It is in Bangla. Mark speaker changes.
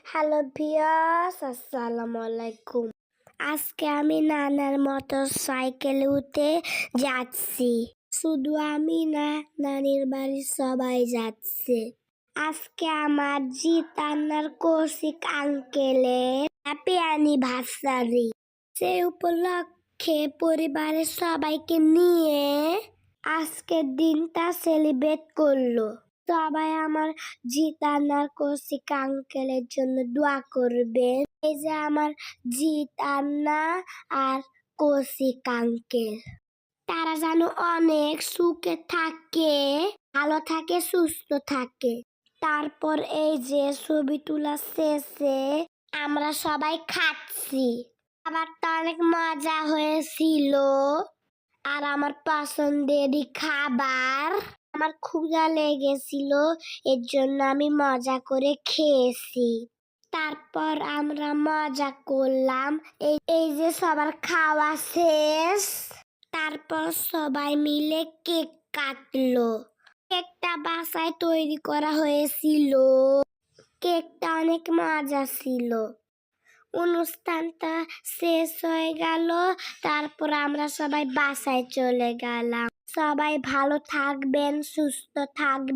Speaker 1: হ্যালো ভিউয়ার্স, আসসালামু আলাইকুম। আজকে আমি নানার মোটর সাইকেলে উঠে যাচ্ছি। শুধু আমি না, নানির বাড়ির সবাই যাচ্ছে। আজকে আমার জিতান্নার কৌশিক আঙ্কেলের হ্যাপি অ্যানিভার্সারি। সেই উপলক্ষে পরিবারের সবাইকে নিয়ে আজকের দিনটা সেলিব্রেট করলো। সবাই আমার জিতান্নার কৌশিক আঙ্কেলের জন্য দোয়া করবেন। এই যে আমার জিতান্না আর কৌশিক আঙ্কেল, তারা যেন অনেক সুখে থাকে, ভালো থাকে, সুস্থ থাকে। তারপর এই যে ছবি তোলা শেষে আমরা সবাই খাচ্ছি। খাবারটা অনেক মজা হয়েছিল আর আমার পছন্দেরই খাবার। আমার ক্ষুধা লেগেছিল, এর জন্য আমি মজা করে খেয়েছি। তারপর আমরা মজা করলাম। এই যে সবার খাওয়া শেষ, তারপর সবাই মিলে কেক কাটলো। কেকটা বাসায় তৈরি করা হয়েছিল। কেকটা অনেক মজা ছিল। অনুষ্ঠানটা শেষ হয়ে গেল, তারপর আমরা সবাই বাসায় চলে গেলাম। সবাই ভালো থাকবেন, সুস্থ থাকবেন।